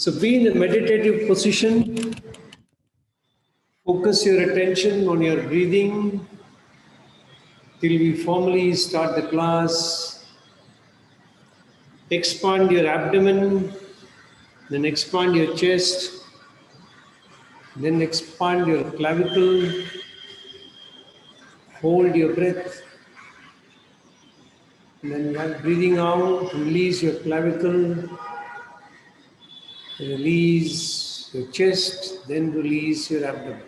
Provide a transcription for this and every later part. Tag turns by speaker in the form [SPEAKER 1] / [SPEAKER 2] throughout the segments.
[SPEAKER 1] So be in a meditative position. Focus your attention on your breathing till we formally start the class. Expand your abdomen, then expand your chest, then expand your clavicle. Hold your breath. And then while breathing out, release your clavicle, release your chest, then release your abdomen.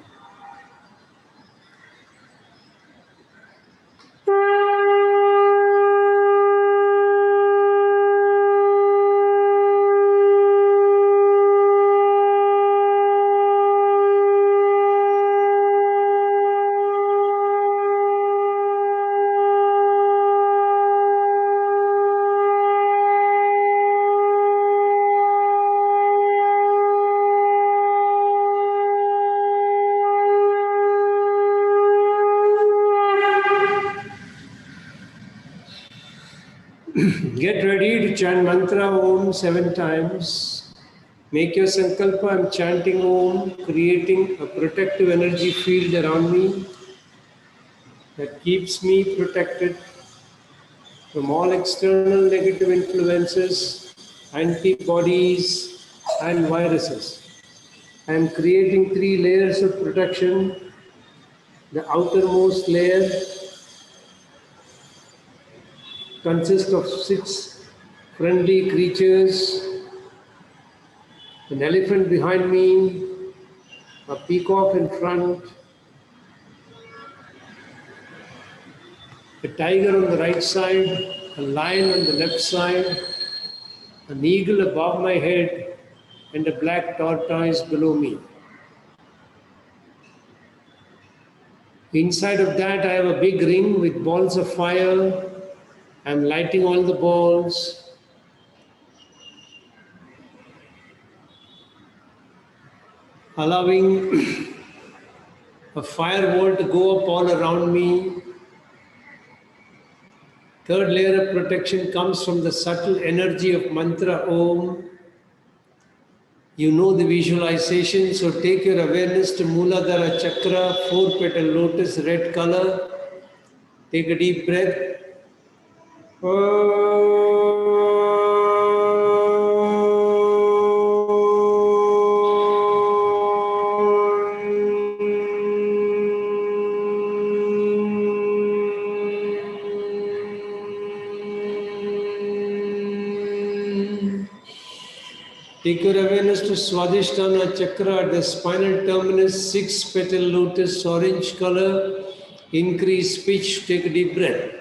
[SPEAKER 1] Get ready to chant mantra Om 7 times. Make your sankalpa. I'm chanting Om, creating a protective energy field around me that keeps me protected from all external negative influences, antibodies, and viruses. I am creating 3 layers of protection. The outermost layer consists of 6 friendly creatures: an elephant behind me, a peacock in front, a tiger on the right side, a lion on the left side, an eagle above my head, and a black tortoise below me. Inside of that, I have a big ring with balls of fire. I'm lighting all the balls. Allowing a firewall to go up all around me. Third layer of protection comes from the subtle energy of mantra Om. You know the visualization, so take your awareness to Mooladhara Chakra, 4-petal lotus, red color. Take a deep breath. Take your awareness to Swadhisthana Chakra at the spinal terminus, 6-petal lotus, orange color. Increase pitch, take a deep breath.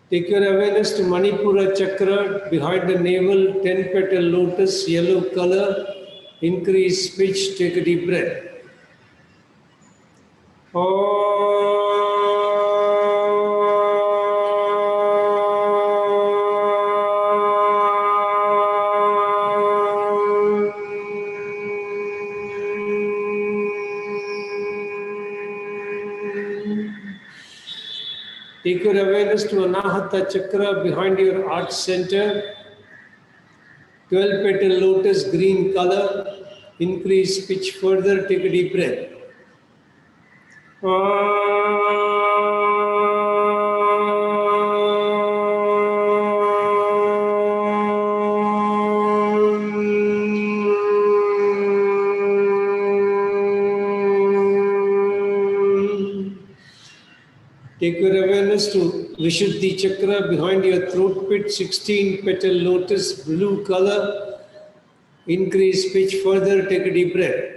[SPEAKER 1] Take your awareness to Manipura Chakra behind the navel, 10-petal lotus, yellow color. Increase pitch, take a deep breath. Take your awareness to Anahata Chakra behind your heart center, 12-petal lotus, green color. Increase pitch further, take a deep breath. Take your awareness to Vishuddhi Chakra behind your throat pit, 16-petal lotus, blue color. Increase pitch further, take a deep breath.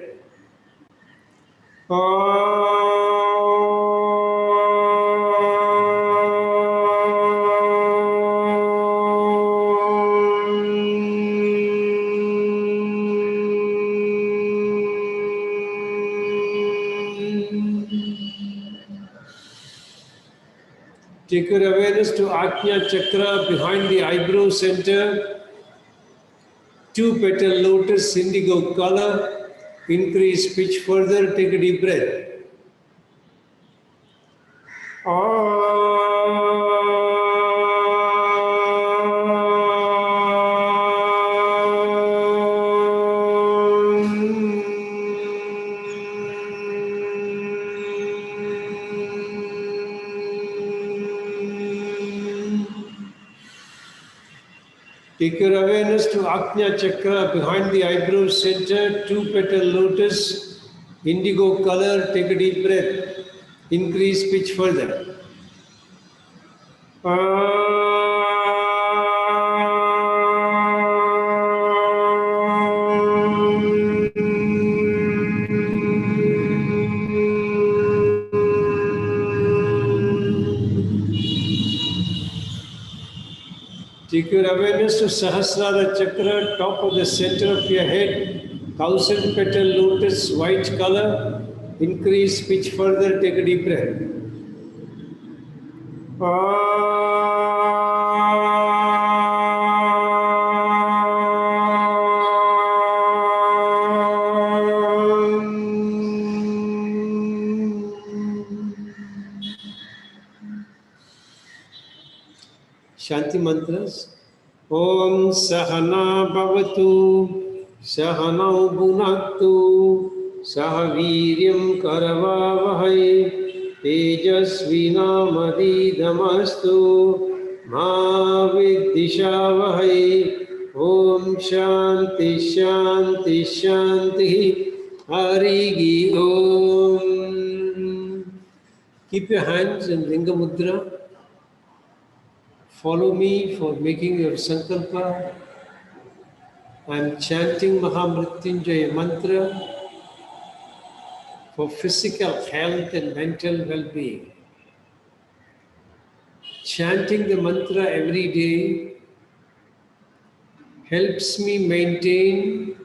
[SPEAKER 1] Take your awareness to Ajna Chakra behind the eyebrow center. Two petal lotus indigo color. Increase pitch further. Take a deep breath. Take your awareness to Ajna Chakra behind the eyebrow center, two petal lotus, indigo color. Take a deep breath. Increase pitch further. Take your awareness to Sahasrara Chakra, top of the center of your head, 1000 petal lotus, white color. Increase pitch further, take a deep breath. Shanti mantras. Om Sahana Bhavatu Sahanau Bhunaktu Sahaviryam Karavavahai Tejasvinamadidastu Ma Viddhishavahai. Om Shanti Shanti Shanti Harigi Om. Keep your hands in Linga Mudra. Follow me for making your sankalpa. I am chanting Mahamrityunjaya mantra for physical health and mental well-being. Chanting the mantra every day helps me maintain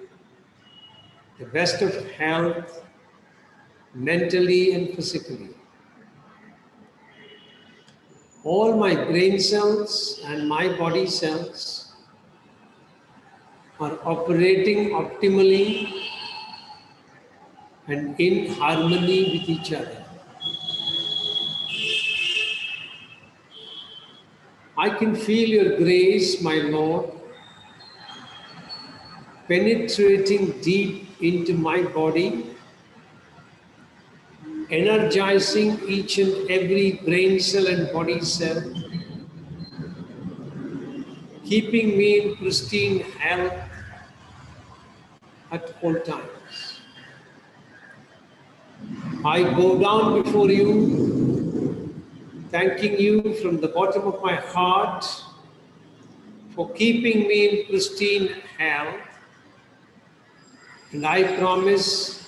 [SPEAKER 1] the best of health mentally and physically. All my brain cells and my body cells are operating optimally and in harmony with each other. I can feel your grace, my Lord, penetrating deep into my body, energizing each and every brain cell and body cell, keeping me in pristine health at all times. I bow down before you, thanking you from the bottom of my heart for keeping me in pristine health, and I promise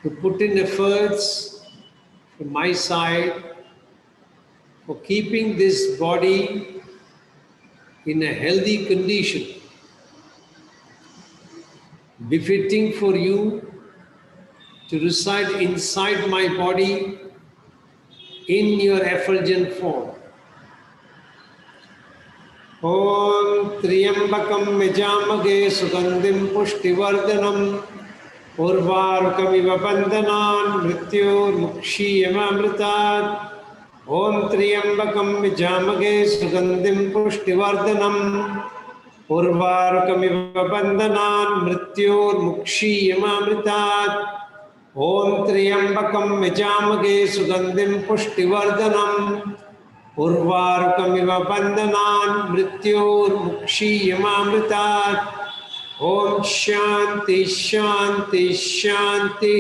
[SPEAKER 1] to put in efforts from my side for keeping this body in a healthy condition, befitting for you to reside inside my body in your effulgent form. Om Triyambakam Yajamage Sugandhim Pushtivardhanam Urvarukamiva Bandhanan Mrityor Mukshiyamamritat. Om Triyambakam Yajamage Sugandhim Pushtivardhanam Urvarukamiva Bandhanan Mrityor Mukshiyamamritat. Om Triyambakam Yajamage Sugandhim Pushtivardhanam Urvarukamiva Bandhanan Mrityor Mukshiyamamritat. Om Shanti Shanti Shanti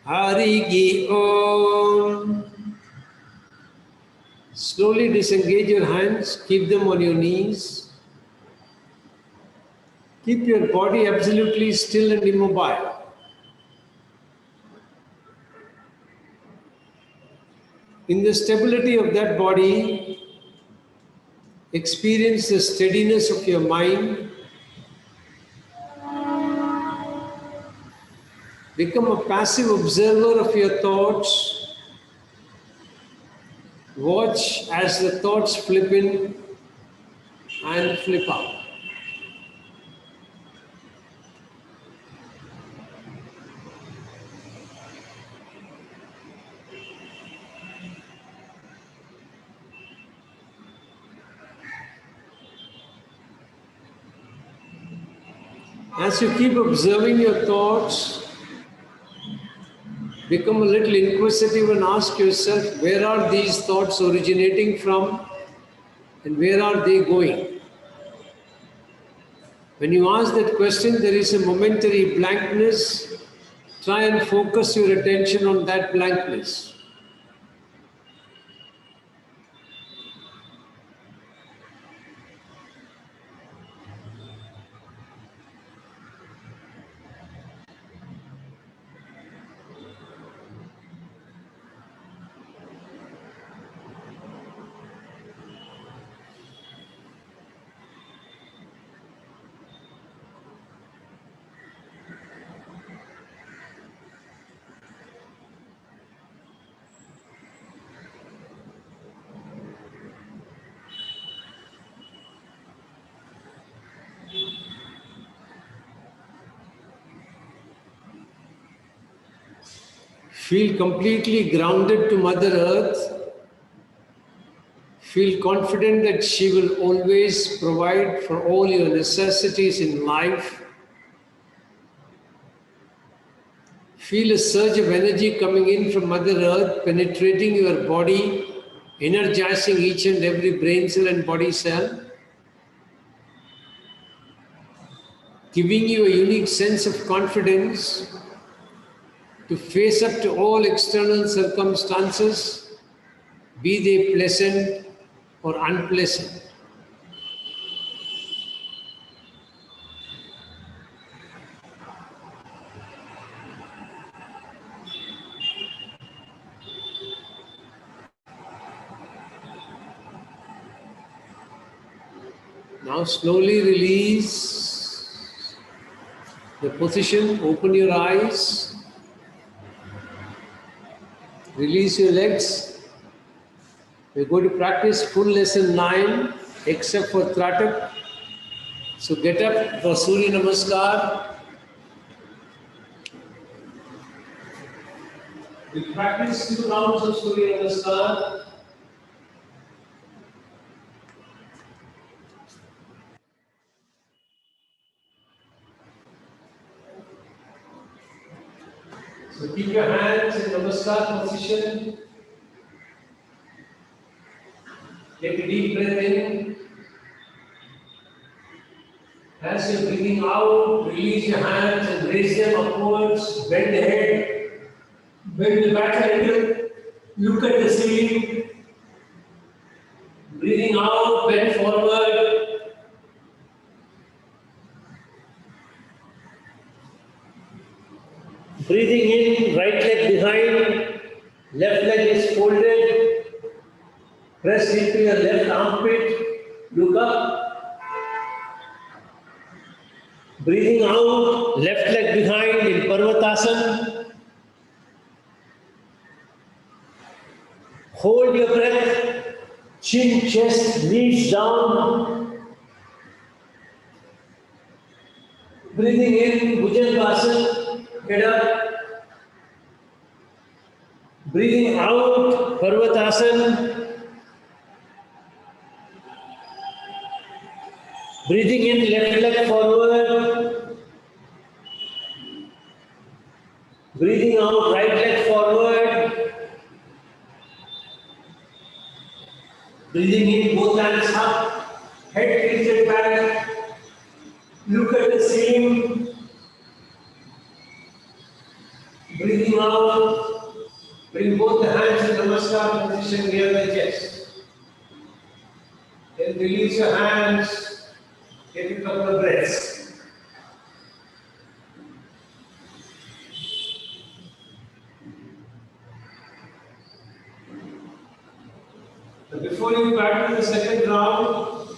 [SPEAKER 1] Harigi Om. Slowly disengage your hands, keep them on your knees. Keep your body absolutely still and immobile. In the stability of that body, experience the steadiness of your mind. Become a passive observer of your thoughts. Watch as the thoughts flip in and flip out. As you keep observing your thoughts, become a little inquisitive and ask yourself, where are these thoughts originating from and where are they going? When you ask that question, there is a momentary blankness. Try and focus your attention on that blankness. Feel completely grounded to Mother Earth. Feel confident that she will always provide for all your necessities in life. Feel a surge of energy coming in from Mother Earth, penetrating your body, energizing each and every brain cell and body cell, giving you a unique sense of confidence to face up to all external circumstances, be they pleasant or unpleasant. Now slowly release the position, open your eyes, release your legs. We're going to practice full lesson 9 except for Tratak. So get up for Surya Namaskar. We practice 2 rounds of Surya Namaskar. So keep your hands in Namaskar position. Take a deep breath in. As you're breathing out, release your hands and raise them upwards. Bend the head, bend the back a little. Look at the ceiling. Breathing out, bend forward. Breathing in, right leg behind, left leg is folded. Press into your left armpit. Look up. Breathing out, left leg behind in Parvatasana. Hold your breath, chin, chest, knees down. Breathing in, Bhujangasana, head up. Breathing out, Parvatasana. Breathing in, left leg forward. Breathing out, right leg forward. Breathing in, both hands up. Head tilted back. Look at the ceiling. Breathing out. Bring both the hands in Namaskar position near the chest. Then release your hands. Take a couple of breaths. So before you practice the second round,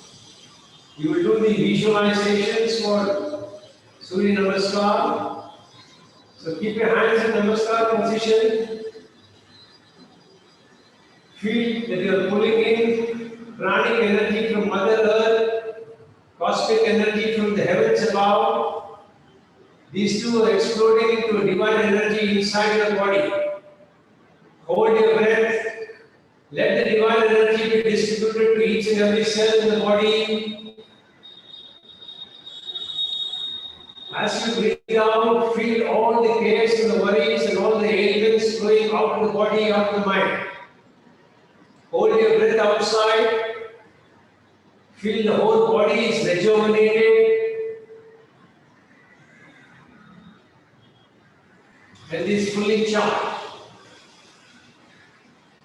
[SPEAKER 1] you will do the visualizations for Surya Namaskar. So keep your hands in Namaskar position. Feel that you are pulling in pranic energy from Mother Earth, cosmic energy from the heavens above. These two are exploding into a divine energy inside your body. Hold your breath. Let the divine energy be distributed to each and every cell in the body. As you breathe out, feel all the cares and the worries and all the ailments flowing out of the body, out of the mind. Hold your breath outside. Feel the whole body is rejuvenated and is fully charged.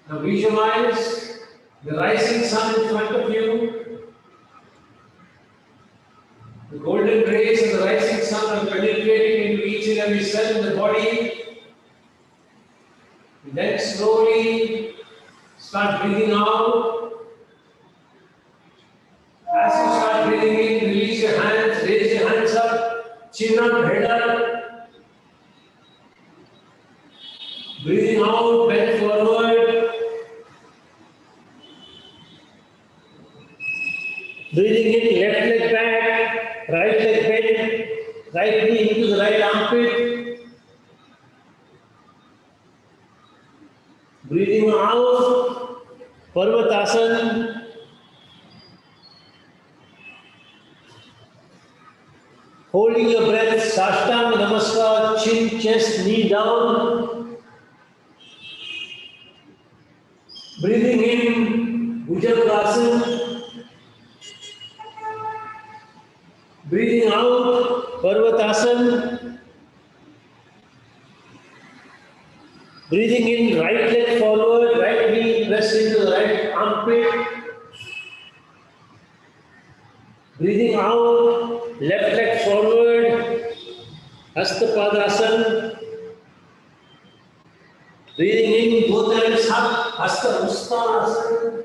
[SPEAKER 1] Now visualize the rising sun in front of you. The golden rays of the rising sun are penetrating into each and every cell in the body. And then slowly start breathing out. As you start breathing in, release your hands, raise your hands up, chin up, head up. Breathing out, bend forward. Breathing in, left leg back, right leg bent, right knee into the right armpit. Breathing out, Parvatasana. Holding your breath, Sashtanga Namaskar, chin, chest, knee down. Breathing in, Bhujangasana. Breathing out, Parvatasana. Breathing in, right leg forward, right knee pressed into the right armpit. Breathing out, left leg forward, Hasta-Padasana. Breathing in, both hands up, Hasta-Uttanasana.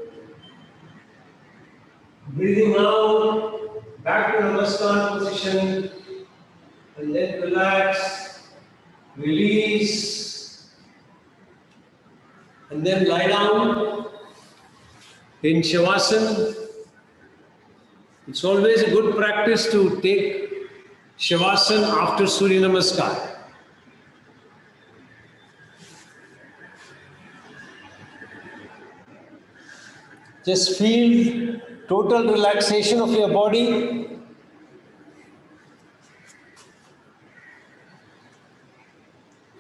[SPEAKER 1] Breathing out, back to Namaskar position, and then relax, release, and then lie down in Shavasana. It's always a good practice to take Shavasana after Surya Namaskar. Just feel total relaxation of your body.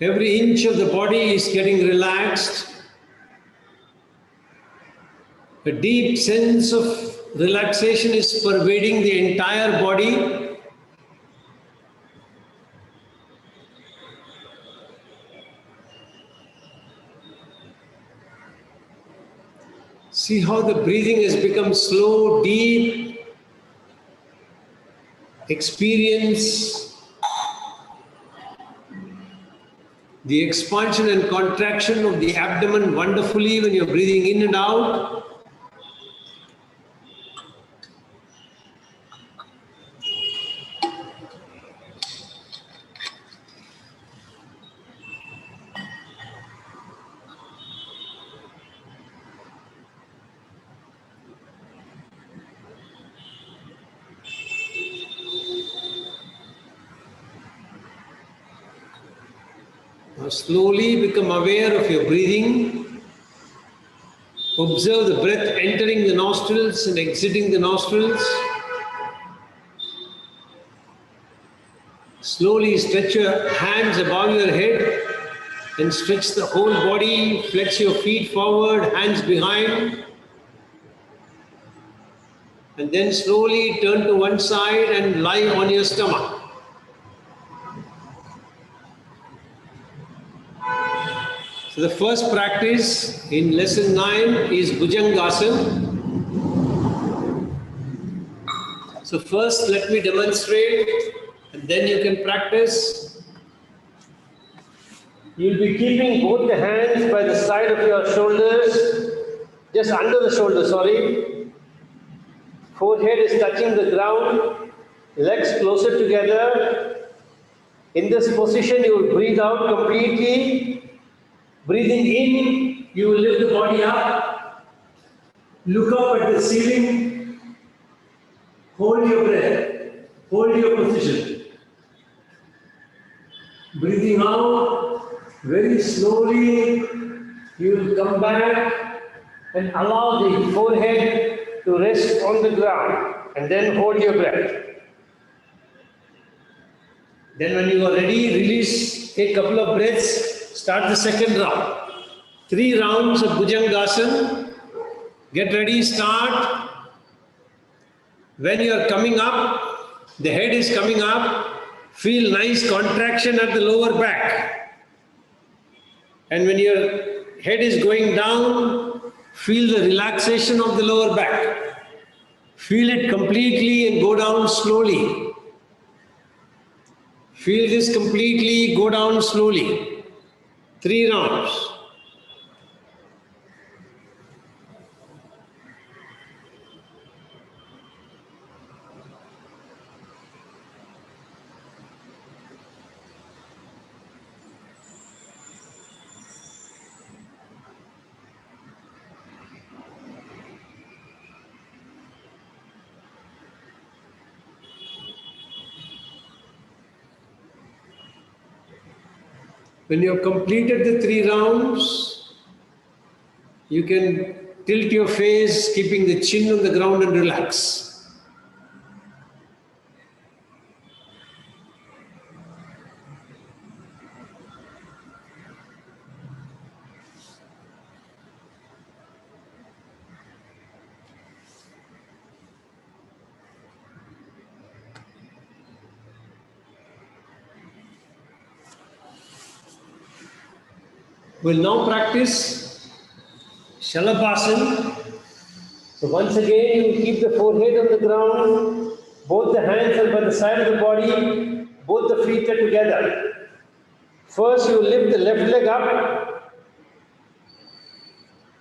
[SPEAKER 1] Every inch of the body is getting relaxed. A deep sense of relaxation is pervading the entire body. See how the breathing has become slow, deep. Experience the expansion and contraction of the abdomen wonderfully when you're breathing in and out. Now slowly become aware of your breathing. Observe the breath entering the nostrils and exiting the nostrils. Slowly stretch your hands above your head and stretch the whole body. Flex your feet forward, hands behind. And then slowly turn to one side and lie on your stomach. So the first practice in lesson 9 is Bhujangasana. So first let me demonstrate and then you can practice. You'll be keeping both the hands by the side of your shoulders, just under the shoulder, sorry. Forehead is touching the ground, legs closer together. In this position you will breathe out completely. Breathing in, you will lift the body up. Look up at the ceiling, hold your breath, hold your position. Breathing out very slowly, you will come back and allow the forehead to rest on the ground and then hold your breath. Then when you are ready, release, take a couple of breaths, start the second round. 3 rounds of Bhujangasana. Get ready, start. When you are coming up, the head is coming up, feel nice contraction at the lower back. And when your head is going down, feel the relaxation of the lower back. Feel it completely and go down slowly. Feel this completely, go down slowly. 3 rounds. When you have completed the 3 rounds, you can tilt your face, keeping the chin on the ground and relax. We'll now practice Shalabhasana. So once again, you keep the forehead on the ground, both the hands are by the side of the body, both the feet are together. First, you lift the left leg up,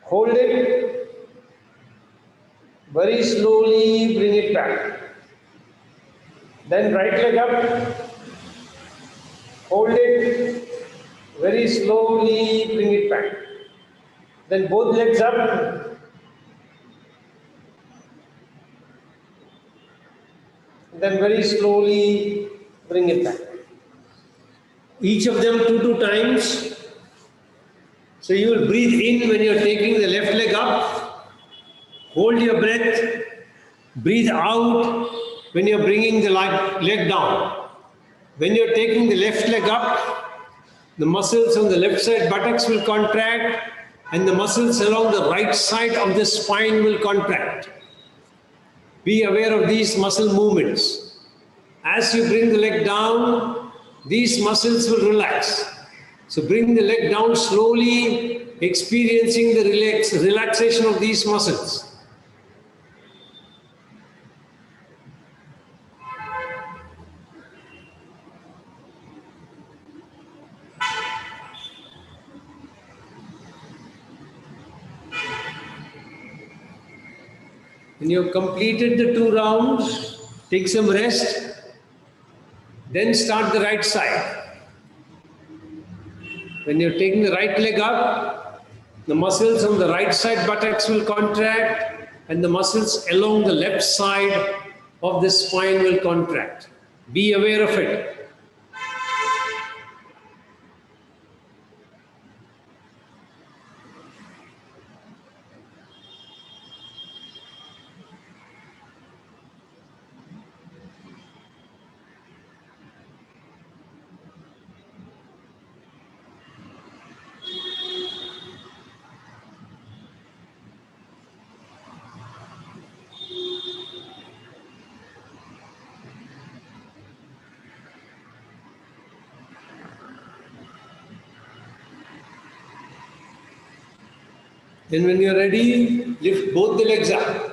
[SPEAKER 1] hold it, very slowly bring it back. Then right leg up, hold it, very slowly bring it back. Then both legs up, then very slowly bring it back. Each of them 2 times. So you will breathe in when you are taking the left leg up, hold your breath, breathe out when you are bringing the leg down. When you are taking the left leg up, the muscles on the left side buttocks will contract and the muscles along the right side of the spine will contract. Be aware of these muscle movements. As you bring the leg down, these muscles will relax. So bring the leg down slowly, experiencing the relaxation of these muscles. When you have completed the 2 rounds, take some rest, then start the right side. When you're taking the right leg up, the muscles on the right side buttocks will contract and the muscles along the left side of the spine will contract. Be aware of it. Then when you're ready, lift both the legs up.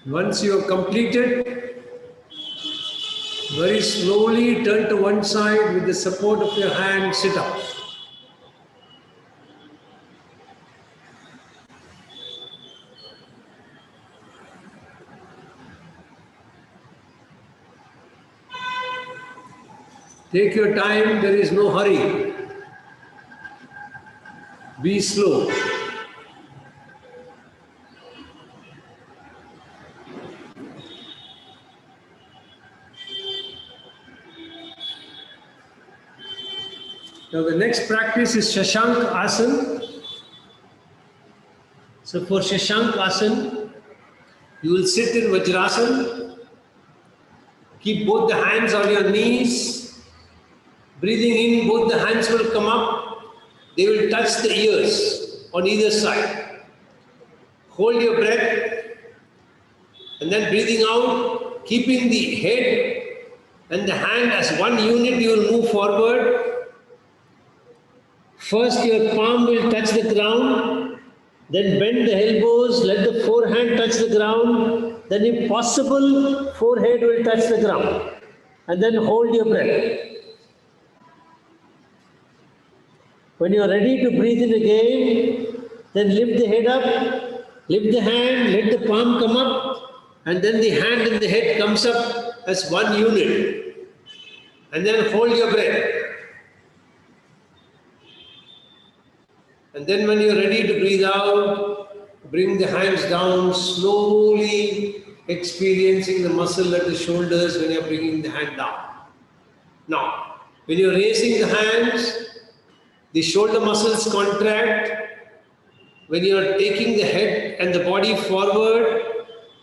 [SPEAKER 1] Once you have completed, very slowly turn to one side with the support of your hand, sit up. Take your time, there is no hurry. Be slow. Now the next practice is Shashank Asana. So for Shashank Asana, you will sit in Vajrasana. Keep both the hands on your knees. Breathing in, both the hands will come up. They will touch the ears on either side. Hold your breath. And then breathing out, keeping the head and the hand as one unit, you will move forward. First, your palm will touch the ground. Then bend the elbows, let the forehand touch the ground. Then, if possible, forehead will touch the ground. And then hold your breath. When you are ready to breathe in again, then lift the head up, lift the hand, let the palm come up, and then the hand and the head comes up as one unit. And then hold your breath. And then when you are ready to breathe out, bring the hands down, slowly experiencing the muscle at the shoulders when you are bringing the hand down. Now, when you are raising the hands, the shoulder muscles contract. When you are taking the head and the body forward,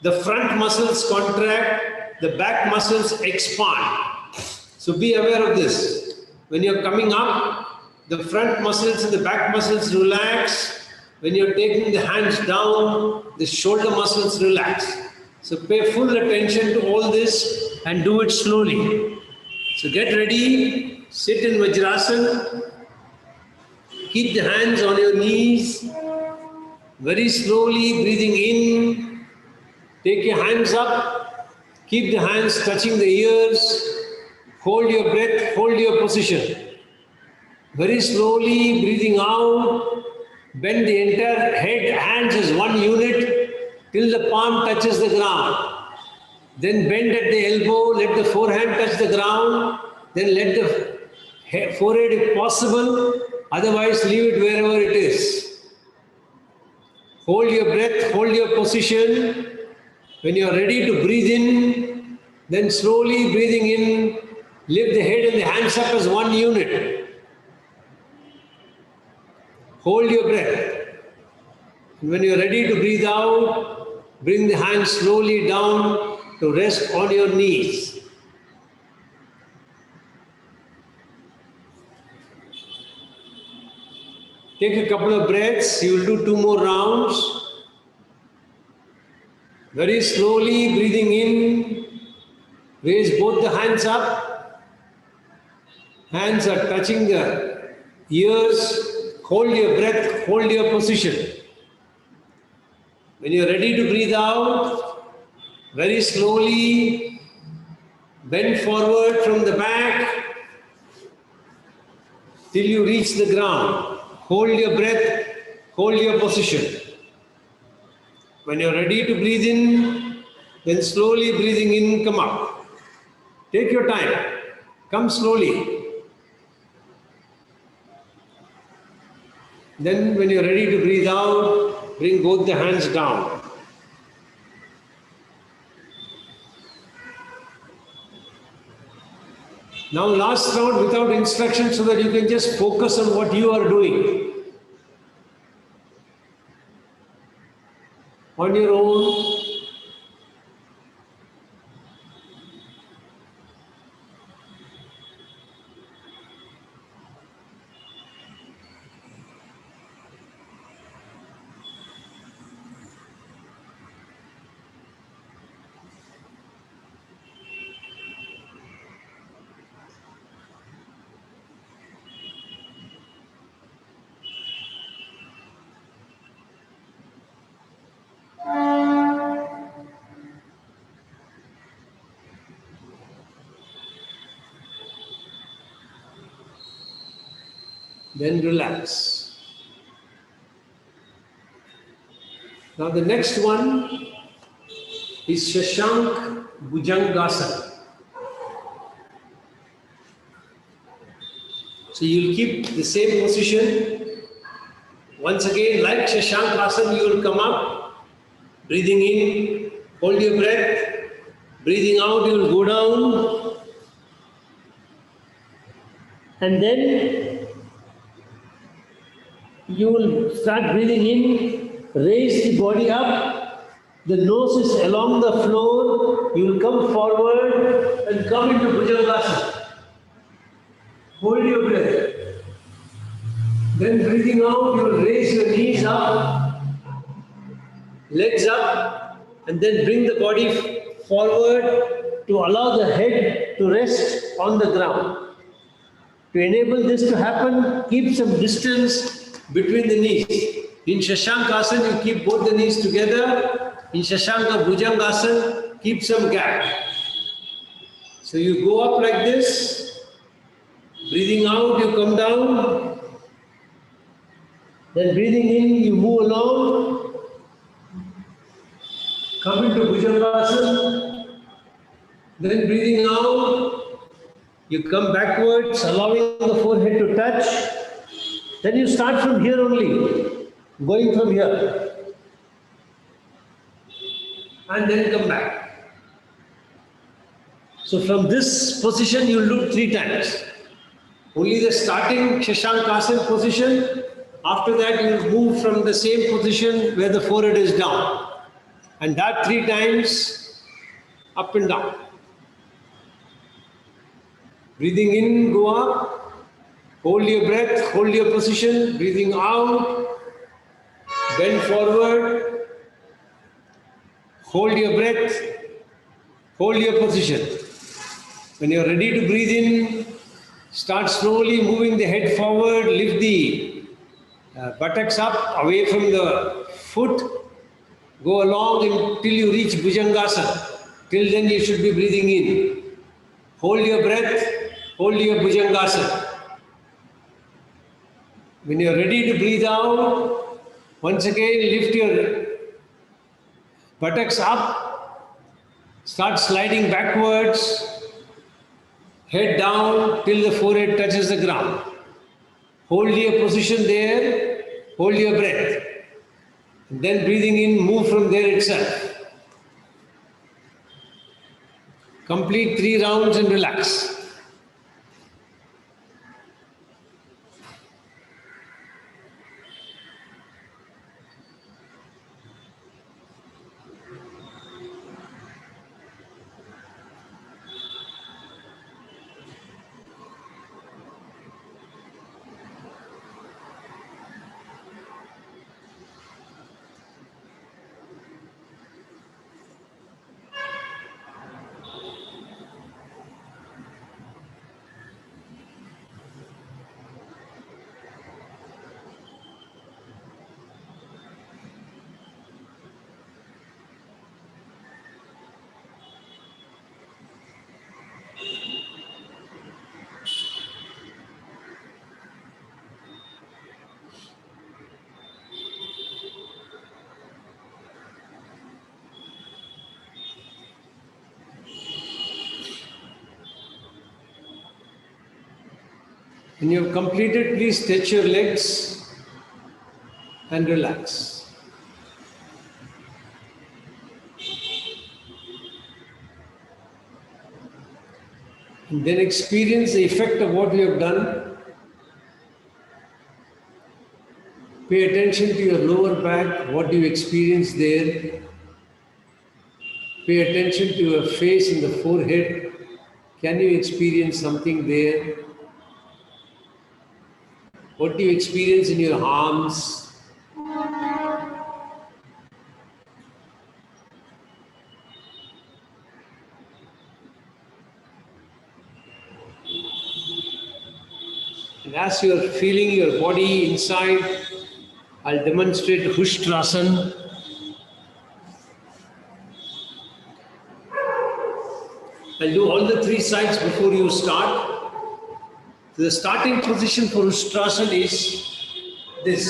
[SPEAKER 1] the front muscles contract, the back muscles expand. So be aware of this. When you are coming up, the front muscles and the back muscles relax. When you are taking the hands down, the shoulder muscles relax. So pay full attention to all this and do it slowly. So get ready, sit in Vajrasana. Keep the hands on your knees. Very slowly breathing in. Take your hands up. Keep the hands touching the ears. Hold your breath. Hold your position. Very slowly breathing out. Bend the entire head, hands as one unit till the palm touches the ground. Then bend at the elbow. Let the forehand touch the ground. Then let the forehead if possible. Otherwise, leave it wherever it is. Hold your breath, hold your position. When you are ready to breathe in, then slowly breathing in, lift the head and the hands up as one unit. Hold your breath. And when you are ready to breathe out, bring the hands slowly down to rest on your knees. Take a couple of breaths. You will do 2 more rounds. Very slowly breathing in. Raise both the hands up. Hands are touching the ears. Hold your breath. Hold your position. When you are ready to breathe out, very slowly bend forward from the back till you reach the ground. Hold your breath, hold your position. When you are ready to breathe in, then slowly breathing in, come up. Take your time. Come slowly. Then when you are ready to breathe out, bring both the hands down. Now last round without instructions so that you can just focus on what you are doing. On your own. then relax. Now the next one is Shashank Bhujangasana. So you'll keep the same position. Once again, like Shashank Asana, you will come up, breathing in, hold your breath, breathing out, you will go down, and then you will start breathing in, raise the body up, the nose is along the floor, you will come forward and come into Bhujangasana. Hold your breath. Then breathing out, you will raise your knees up, legs up, and then bring the body forward to allow the head to rest on the ground. To enable this to happen, keep some distance between the knees. In Shashankasana, you keep both the knees together. In Shashanka Bhujangasana, keep some gap. So you go up like this, breathing out, you come down. Then breathing in, you move along. Come into Bhujangasana. Then breathing out, you come backwards, allowing the forehead to touch. Then you start from here only, going from here. And then come back. So from this position, you loop 3 times. Only the starting Shashankasana position. After that, you move from the same position where the forehead is down. And that 3 times, up and down. Breathing in, go up. Hold your breath, hold your position. Breathing out. Bend forward. Hold your breath. Hold your position. When you're ready to breathe in, start slowly moving the head forward. Lift the buttocks up away from the foot. Go along until you reach Bhujangasana. Till then you should be breathing in. Hold your breath. Hold your Bhujangasana. When you are ready to breathe out, once again lift your buttocks up, start sliding backwards, head down till the forehead touches the ground. Hold your position there, hold your breath. And then breathing in, move from there itself. Complete 3 rounds and relax. When you have completed, please stretch your legs and relax. And then experience the effect of what you have done. Pay attention to your lower back, what do you experience there. Pay attention to your face and the forehead. Can you experience something there? What do you experience in your arms? And as you are feeling your body inside, I'll demonstrate Hushtrasana. I'll do all the 3 sides before you start. So the starting position for Ustrasana is this.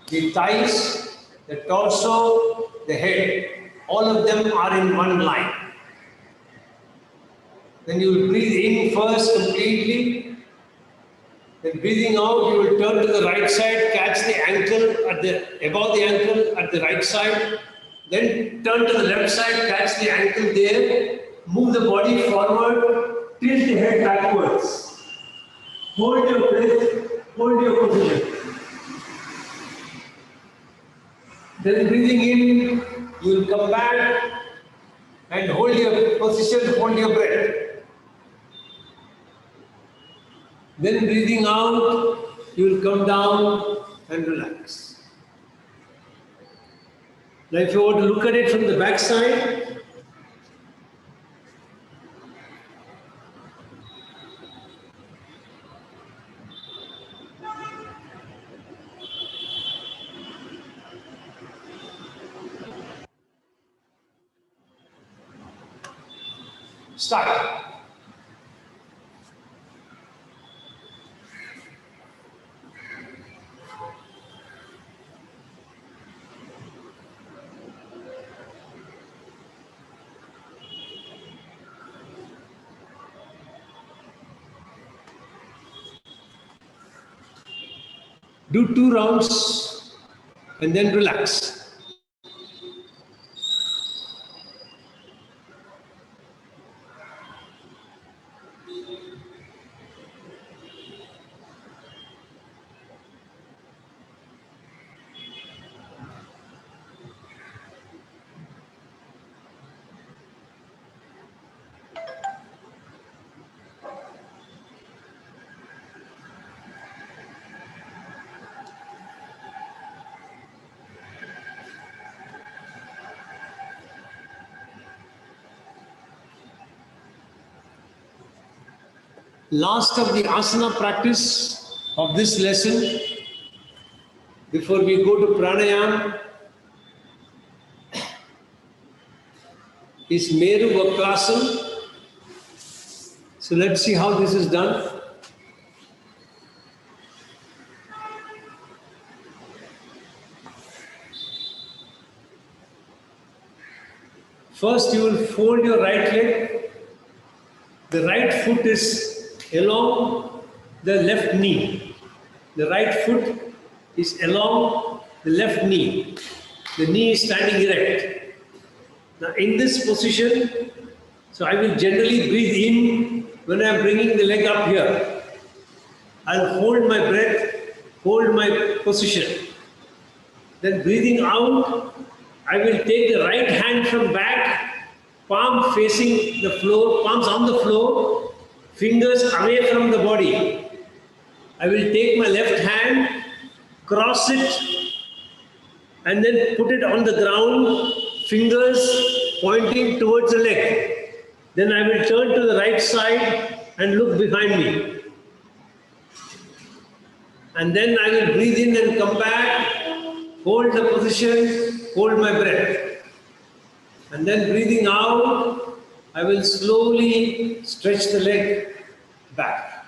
[SPEAKER 1] The thighs, the torso, the head, all of them are in one line. Then you will breathe in first completely. Then breathing out, you will turn to the right side, catch the ankle above the ankle at the right side. Then turn to the left side, catch the ankle there. Move the body forward, tilt the head backwards. Hold your breath, hold your position. Then breathing in, you will come back and hold your position, hold your breath. Then breathing out, you will come down and relax. Now if you want to look at it from the back side, start. Do 2 rounds and then relax. Last of the asana practice of this lesson, before we go to pranayama, is Meru Vakrasana. So let's see how this is done. First you will fold your right leg. The right foot is along the left knee. The right foot is along the left knee. The knee is standing erect. Now in this position, so I will generally breathe in when I am bringing the leg up here. I'll hold my breath, hold my position. Then breathing out, I will take the right hand from back, palm facing the floor, palms on the floor, fingers away from the body. I will take my left hand, cross it, and then put it on the ground, fingers pointing towards the leg. Then I will turn to the right side and look behind me. And then I will breathe in and come back, hold the position, hold my breath. And then breathing out, I will slowly stretch the leg back.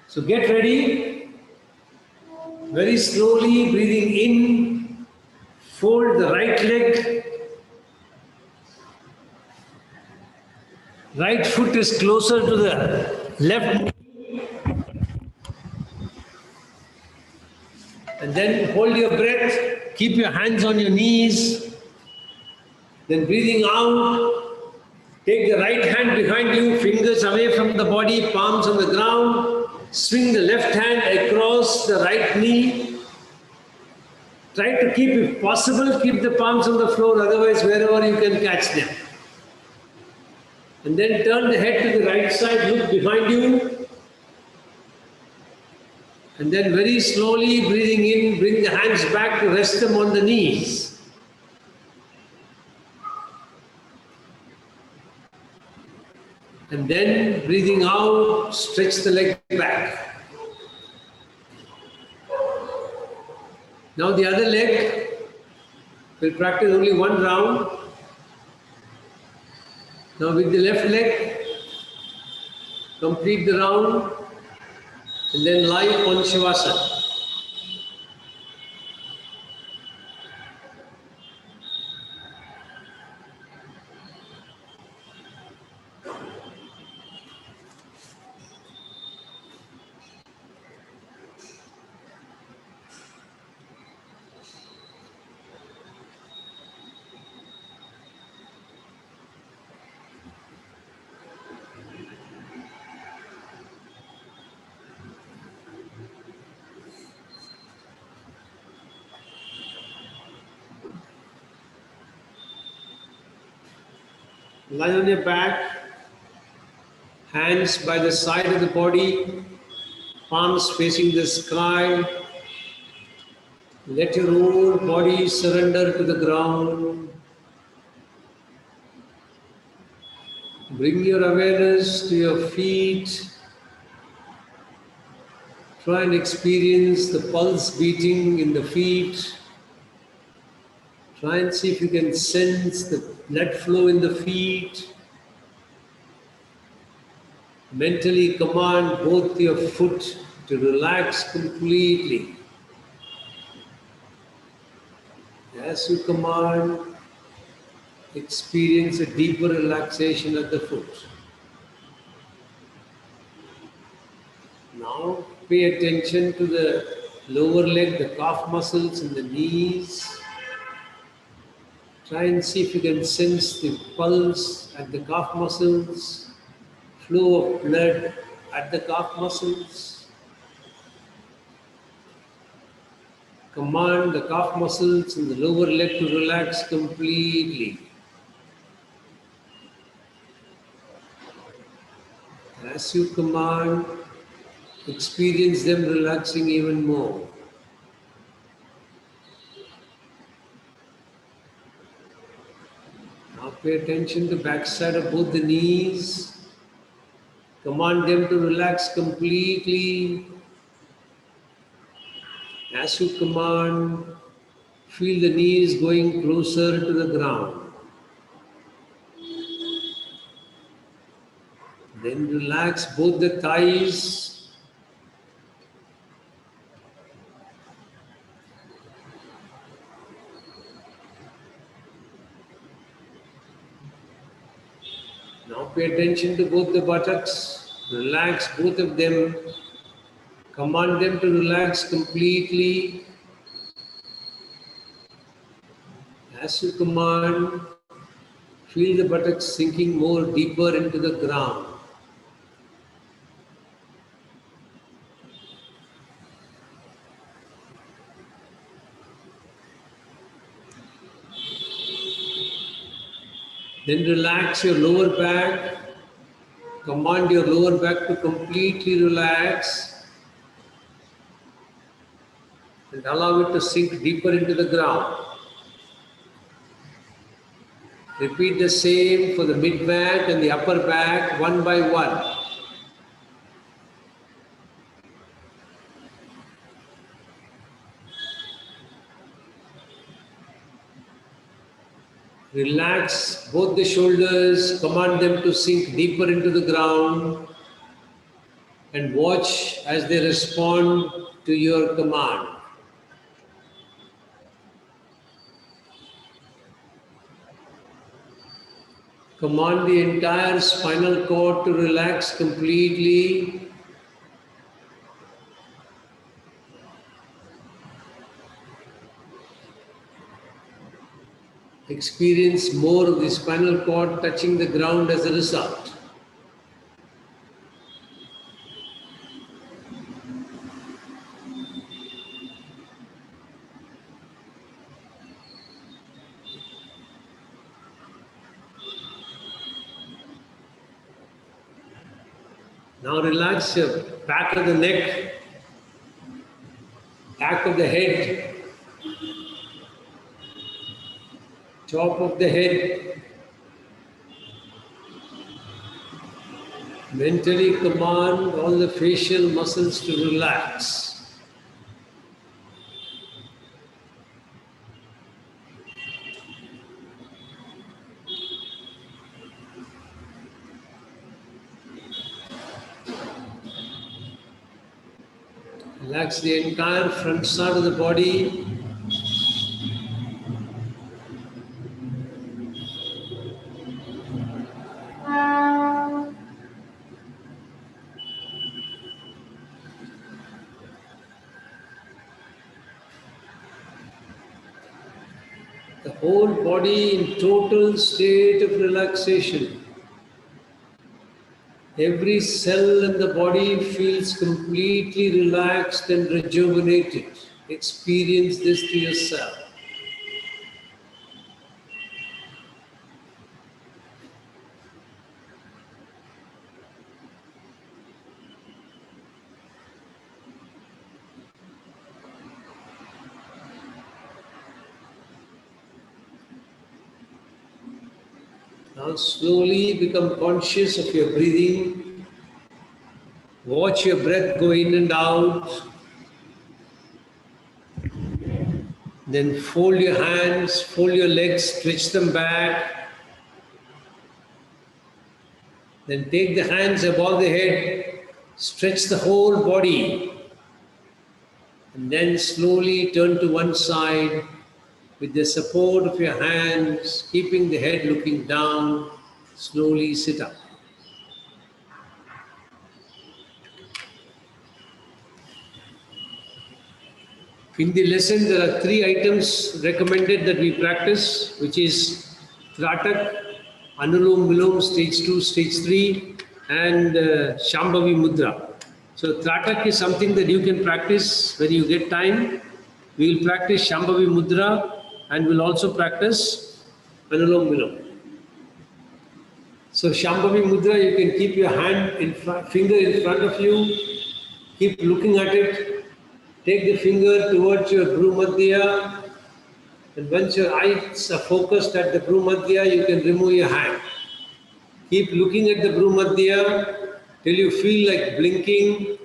[SPEAKER 1] So get ready. Very slowly breathing in, fold the right leg. Right foot is closer to the left knee. And then hold your breath, keep your hands on your knees. Then breathing out, take the right hand behind you, fingers away from the body, palms on the ground. Swing the left hand across the right knee. Try to keep, if possible, keep the palms on the floor, otherwise wherever you can catch them. And then turn the head to the right side, look behind you. And then very slowly breathing in, bring the hands back to rest them on the knees. And then breathing out, stretch the leg back. Now the other leg, we'll practice only 1 round. Now with the left leg, complete the round. And then lie on Shavasana. Lie on your back, hands by the side of the body, palms facing the sky. Let your whole body surrender to the ground. Bring your awareness to your feet. Try and experience the pulse beating in the feet. Try and see if you can sense the blood flow in the feet. Mentally command both your foot to relax completely. As you command, experience a deeper relaxation at the foot. Now pay attention to the lower leg, the calf muscles and the knees. Try and see if you can sense the pulse at the calf muscles, flow of blood at the calf muscles. Command the calf muscles and the lower leg to relax completely. As you command, experience them relaxing even more. Now pay attention to the backside of both the knees. Command them to relax completely. As you command, feel the knees going closer to the ground. Then relax both the thighs. Now pay attention to both the buttocks. Relax both of them. Command them to relax completely. As you command, feel the buttocks sinking more deeper into the ground. Then relax your lower back. Command your lower back to completely relax and allow it to sink deeper into the ground. Repeat the same for the mid back and the upper back one by one. Relax both the shoulders, command them to sink deeper into the ground and watch as they respond to your command. Command the entire spinal cord to relax completely. Experience more of the spinal cord touching the ground as a result. Now relax your back of the neck, back of the head, top of the head. Mentally command all the facial muscles to relax. Relax the entire front side of the body. The whole body in total state of relaxation. Every cell in the body feels completely relaxed and rejuvenated. Experience this to yourself. Now slowly become conscious of your breathing. Watch your breath go in and out. Then fold your hands, fold your legs, stretch them back. Then take the hands above the head, stretch the whole body. And then slowly turn to one side with the support of your hands, keeping the head looking down. Slowly sit up. In the lesson, there are 3 items recommended that we practice, which is Tratak, Anulom Vilom, stage 2, stage 3, and Shambhavi Mudra. So, Tratak is something that you can practice when you get time. We will practice Shambhavi Mudra and we'll also practice Anulom Vilom. So, Shambhavi Mudra, you can keep your finger in front of you, keep looking at it. Take the finger towards your Bhrumadhya, and once your eyes are focused at the Bhrumadhya, you can remove your hand. Keep looking at the Bhrumadhya till you feel like blinking,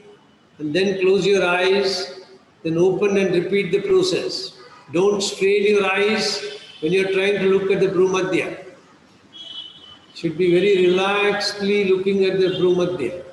[SPEAKER 1] and then close your eyes, then open and repeat the process. Don't strain your eyes when you're trying to look at the Bhrumadhya. Should be very relaxedly looking at the Bhrumadhya.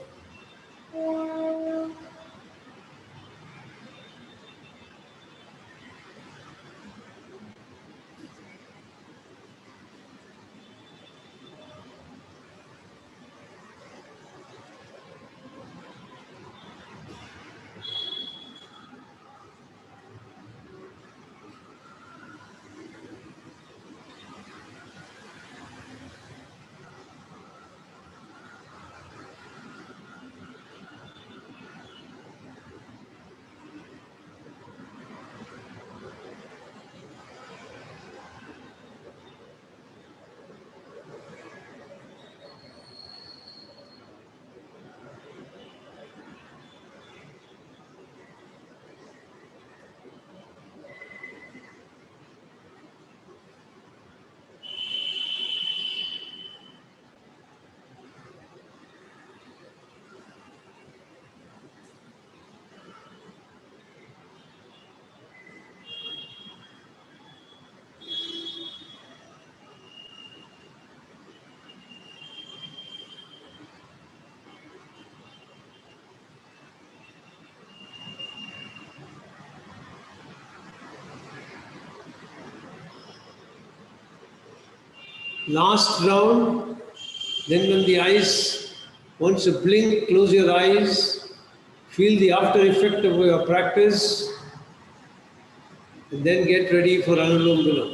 [SPEAKER 1] Last round, then when the eyes, once you blink, close your eyes, feel the after effect of your practice, and then get ready for Anulom Vilom.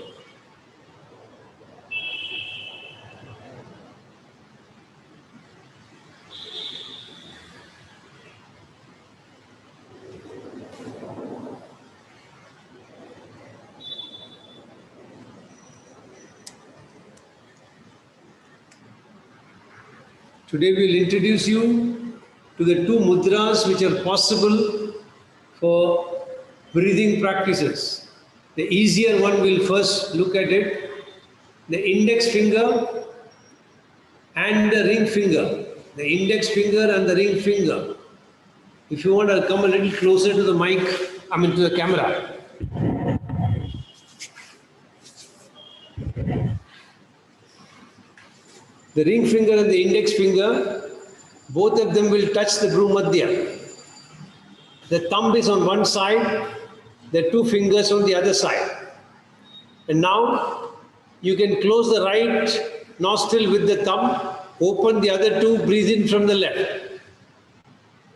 [SPEAKER 1] Today we will introduce you to the 2 mudras which are possible for breathing practices. The easier one will first look at it. The index finger and the ring finger. The index finger and the ring finger. If you want to come a little closer to the mic, to the camera. The ring finger and the index finger, both of them will touch the Bhrumadhya. The thumb is on one side, the two fingers on the other side. And now you can close the right nostril with the thumb, open the other two, breathe in from the left.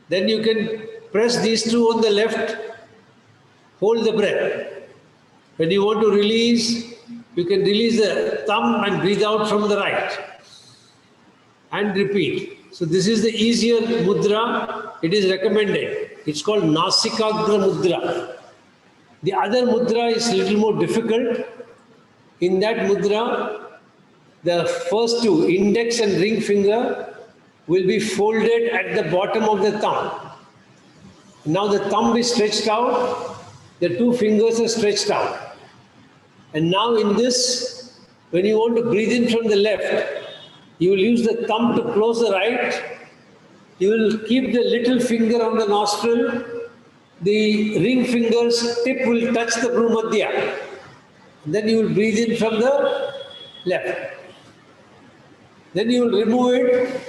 [SPEAKER 1] Then you can press these two on the left, hold the breath. When you want to release, you can release the thumb and breathe out from the right. And repeat. So this is the easier mudra. It is recommended. It's called Nasikagra mudra. The other mudra is a little more difficult. In that mudra, the first two, index and ring finger, will be folded at the bottom of the thumb. Now the thumb is stretched out, the two fingers are stretched out. And now in this, when you want to breathe in from the left, you will use the thumb to close the right. You will keep the little finger on the nostril. The ring finger's tip will touch the Bhumadhya. Then you will breathe in from the left. Then you will remove it,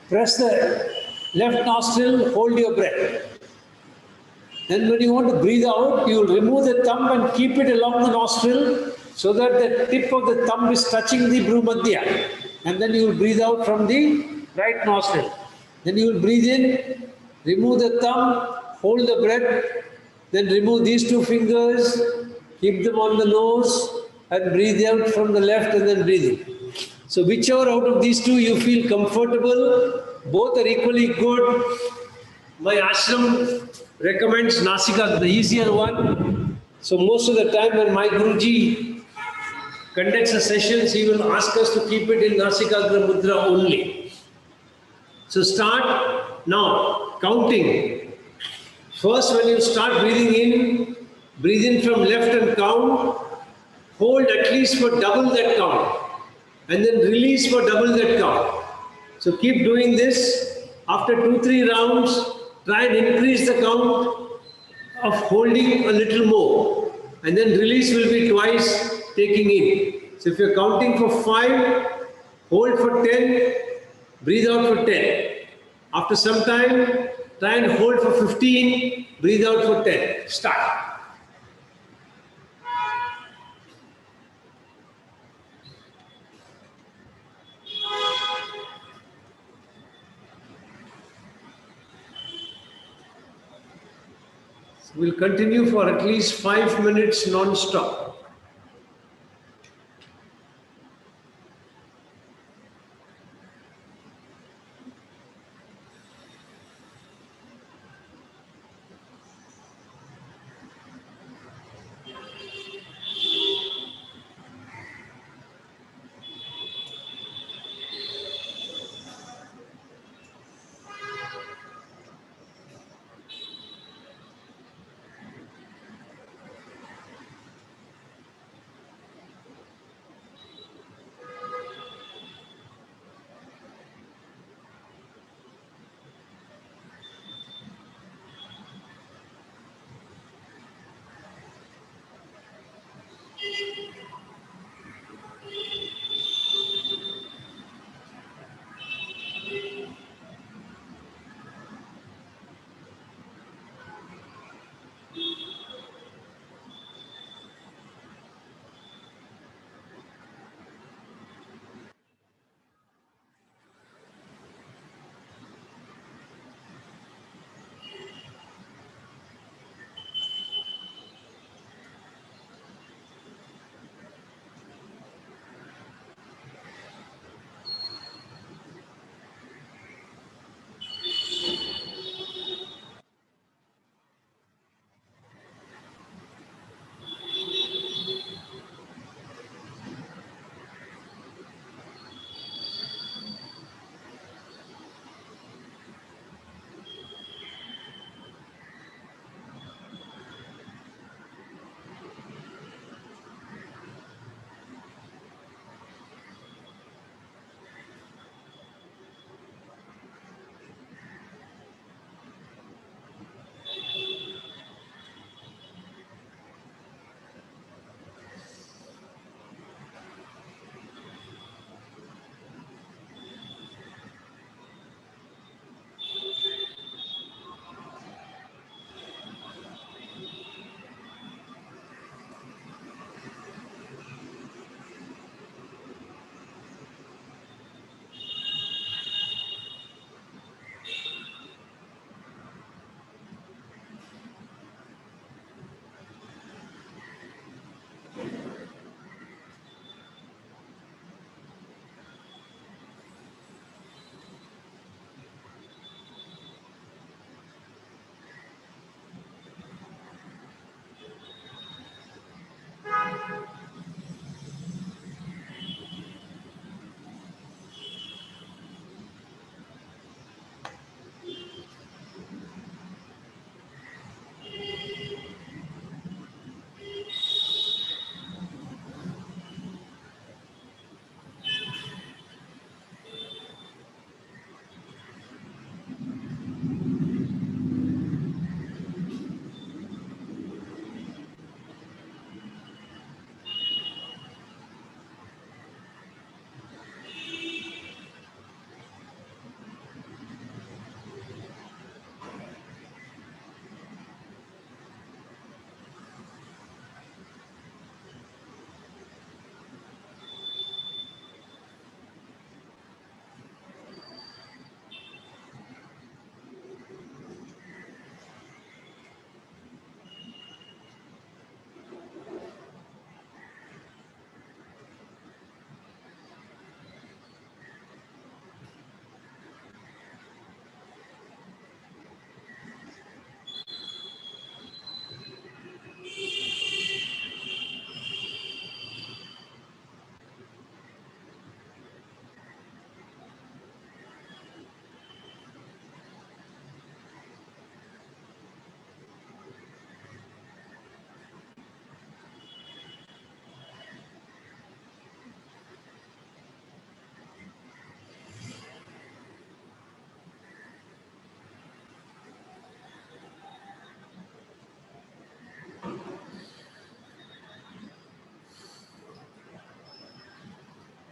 [SPEAKER 1] press the left nostril, hold your breath. Then when you want to breathe out, you will remove the thumb and keep it along the nostril so that the tip of the thumb is touching the Bhumadhya. And then you will breathe out from the right nostril. Then you will breathe in, remove the thumb, hold the breath, then remove these two fingers, keep them on the nose, and breathe out from the left and then breathe in. So whichever out of these two you feel comfortable, both are equally good. My ashram recommends Nasika, the easier one. So most of the time when my Guruji conducts the sessions, he will ask us to keep it in Nasikagra Mudra only. So start now, counting. First, when you start breathe in from left and count, hold at least for double that count, and then release for double that count. So keep doing this. After 2-3 rounds, try and increase the count of holding a little more, and then release will be twice taking in. So if you're counting for 5, hold for 10, breathe out for 10. After some time, try and hold for 15, breathe out for 10. Start. We'll continue for at least 5 minutes non-stop.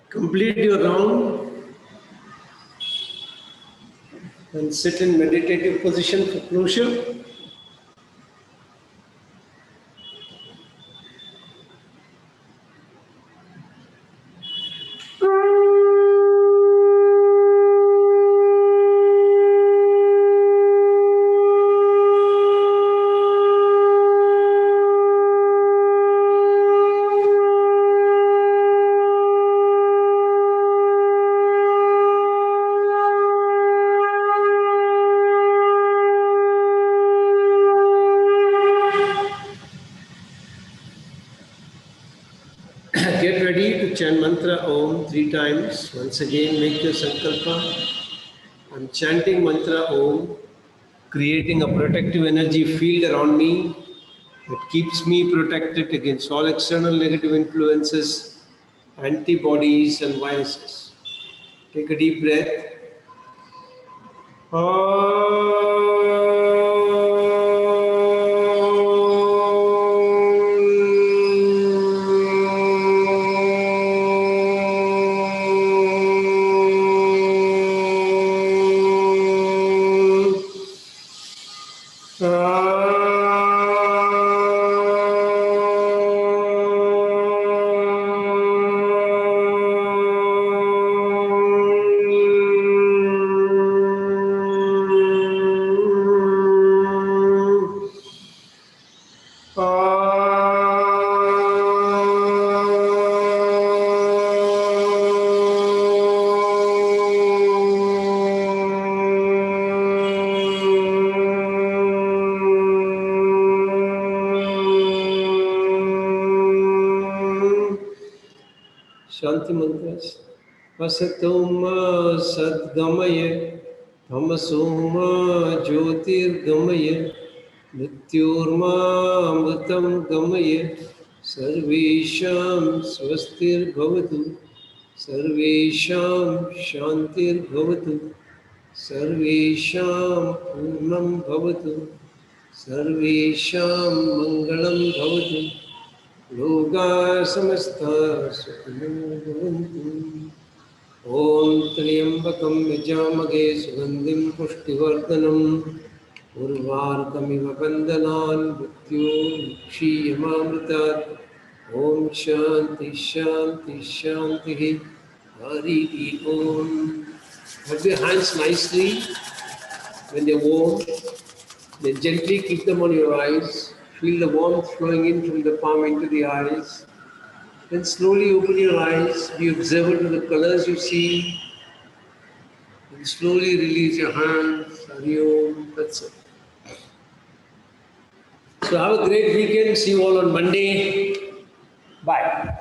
[SPEAKER 1] Complete your round and sit in meditative position for closure. Get ready to chant mantra Om 3 times. Once again, make your sankalpa. I'm chanting mantra Om, creating a protective energy field around me that keeps me protected against all external negative influences, antibodies, and viruses. Take a deep breath. Shanti mantras. Asatoma sadgamaya, tamasoma jyotirgamaya, mrityurma amritam gamaya, sarvesham swastir bhavatu, sarvesham shantir bhavatu, sarvesham purnam bhavatu, sarvesham mangalam bhavatu. लोका समस्ता सुखिनो भवन्तु। ॐ त्र्यम्बकं यजामहे सुगन्धिं पुष्टिवर्धनम् उर्वारुकमिव बन्धनान् मृत्योर्मुक्षीयमामृतात्। ॐ शान्ति शान्ति शान्तिः हरिः ॐ। Hold your hands nicely when they're warm. Then gently keep them on your eyes. Feel the warmth flowing in from the palm into the eyes. Then slowly open your eyes. Be observant of the colors you see. And slowly release your hands. Hari Om. That's it. So have a great weekend. See you all on Monday. Bye.